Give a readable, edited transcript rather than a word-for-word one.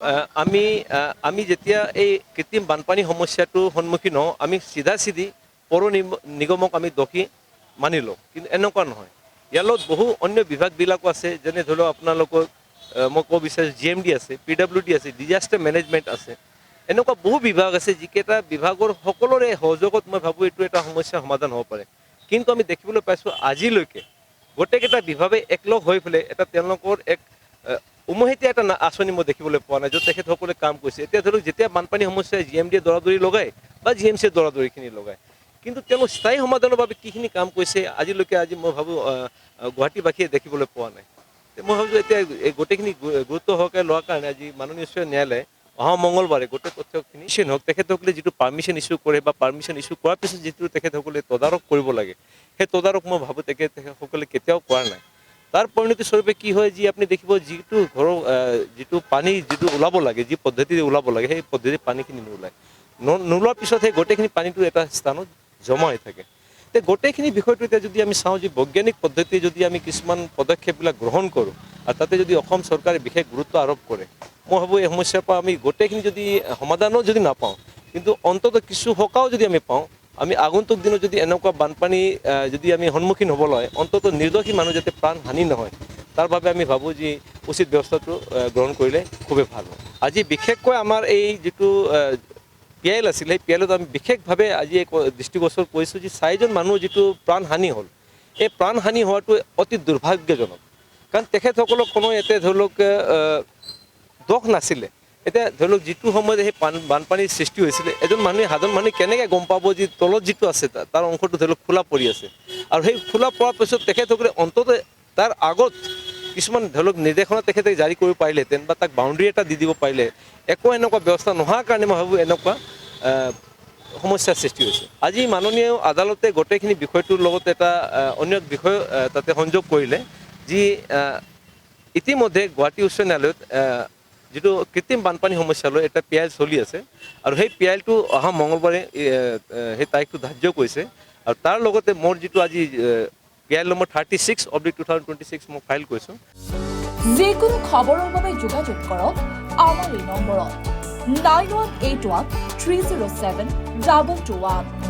আমি আমি যেতিয়া এই কৃত্ৰিম বানপানী সমস্যাটোৰ সন্মুখীন হওঁ আমি চিধি পৌৰ নিগমক আমি দোষী মানি লওঁ, কিন্তু এনেকুৱা নহয়। ইয়াৰ লগত বহু অন্য বিভাগবিলাকো আছে, যেনে ধৰি লওক আপোনালোকৰ মই ক'ব বিচাৰিছোঁ GMD আছে, PWD আছে, ডিজাষ্টাৰ মেনেজমেণ্ট আছে। এনেকুৱা বহু বিভাগ আছে যিকেইটা বিভাগৰ সকলোৰে সহযোগত মই ভাবোঁ এইটো এটা সমস্যাৰ সমাধান হ'ব পাৰে। কিন্তু আমি দেখিবলৈ পাইছোঁ আজিলৈকে গোটেইকেইটা বিভাগে একলগ হৈ পেলাই এটা তেওঁলোকৰ এক উমৈহতীয়া এটা আঁচনি মই দেখিবলৈ পোৱা নাই, য'ত তেখেতসকলে কাম কৰিছে। এতিয়া ধৰি লওক যেতিয়া বানপানী সমস্যাই GMDয়ে দৌৰাদৌৰি লগায় বা GMCয়ে দৌৰাদৌৰিখিনি লগায়, কিন্তু তেওঁলোক স্থায়ী সমাধানৰ বাবে কিখিনি কাম কৰিছে আজিলৈকে মই ভাবোঁ গুৱাহাটীবাসীয়ে দেখিবলৈ পোৱা নাই। মই ভাবোঁ এতিয়া এই গোটেইখিনি গুৰুত্ব সহকাৰে লোৱাৰ কাৰণে আজি মাননীয় উচ্চ ন্যায়ালয়ে অহা মঙলবাৰে গোটেই তথ্যখিনি হওক তেখেতসকলে যিটো পাৰ্মিশ্যন ইছ্যু কৰে বা পাৰ্মিশ্যন ইছ্যু কৰাৰ পিছত যিটো তেখেতসকলে তদাৰক কৰিব লাগে, সেই তদাৰক মই ভাবোঁ তেখেতসকলে কেতিয়াও কৰা নাই। তাৰ পৰিণতি স্বৰূপে কি হয়, যি আপুনি দেখিব যিটো ঘৰৰ যিটো পানী যিটো ওলাব লাগে, যি পদ্ধতিৰে ওলাব লাগে, সেই পদ্ধতিৰে পানীখিনি নোলায়। নোলোৱাৰ পিছত সেই গোটেইখিনি পানীটো এটা স্থানত জমা হৈ থাকে। এতিয়া গোটেইখিনি বিষয়টো এতিয়া যদি আমি চাওঁ যে বৈজ্ঞানিক পদ্ধতিৰে যদি আমি কিছুমান পদক্ষেপবিলাক গ্ৰহণ কৰোঁ আৰু তাতে যদি অসম চৰকাৰে বিশেষ গুৰুত্ব আৰোপ কৰে, মই ভাবোঁ এই সমস্যাৰ পৰা আমি গোটেইখিনি যদি সমাধানো যদি নাপাওঁ, কিন্তু অন্ততঃ কিছু সকাহও যদি আমি পাওঁ, আমি আগন্তুক দিনত যদি এনেকুৱা বানপানী যদি আমি সন্মুখীন হ'বলৈ হয়, অন্ততঃ নিৰ্দোষী মানুহ যাতে প্ৰাণ হানি নহয়, তাৰ বাবে আমি ভাবোঁ যে উচিত ব্যৱস্থাটো গ্ৰহণ কৰিলে খুবেই ভাল হয়। আজি বিশেষকৈ আমাৰ এই যিটো PIL আছিলে, সেই PILত আমি বিশেষভাৱে আজি দৃষ্টিগোচৰ কৰিছোঁ যে 4জন মানুহৰ যিটো প্ৰাণহানি হ'ল, এই প্ৰাণহানি হোৱাটো অতি দুৰ্ভাগ্যজনক। কাৰণ তেখেতসকলক কোনো ইয়াতে ধৰি লওক দোষ নাছিলে। এতিয়া ধৰি লওক যিটো সময়ত সেই বানপানীৰ সৃষ্টি হৈছিলে, এজন মানুহে সাধাৰণ মানুহে কেনেকৈ গম পাব যে তলত যিটো আছে তাৰ অংশটো ধৰি লওক খোলা পৰি আছে, আৰু সেই খোলা পৰাৰ পিছত তেখেতসকলে অন্ততঃ তাৰ আগত কিছুমান ধৰি লওক নিৰ্দেশনা তেখেতে জাৰি কৰিব পাৰিলেহেঁতেন বা তাক বাউণ্ডেৰী এটা দি দিব পাৰিলে। একো এনেকুৱা ব্যৱস্থা নোহোৱাৰ কাৰণে মই ভাবোঁ এনেকুৱা সমস্যাৰ সৃষ্টি হৈছে। আজি মাননীয় আদালতে গোটেইখিনি বিষয়টোৰ লগত এটা অন্য বিষয় তাতে সংযোগ কৰিলে, যি ইতিমধ্যে গুৱাহাটী উচ্চ ন্যায়ালয়ত যিটো কৃত্ৰিম বানপানী সমস্যা লৈ এটা PIL চলি আছে, আৰু সেই PILটো অহা মঙলবাৰে সেই তাৰিখটো ধাৰ্য কৰিছে। আৰু তাৰ লগতে মোৰ যিটো আজি PIL নম্বৰ 36/2026 মই ফাইল কৰিছোঁ। যিকোনো খবৰৰ বাবে যোগাযোগ কৰক আমাৰ এই নম্বৰত 9181 307 2221।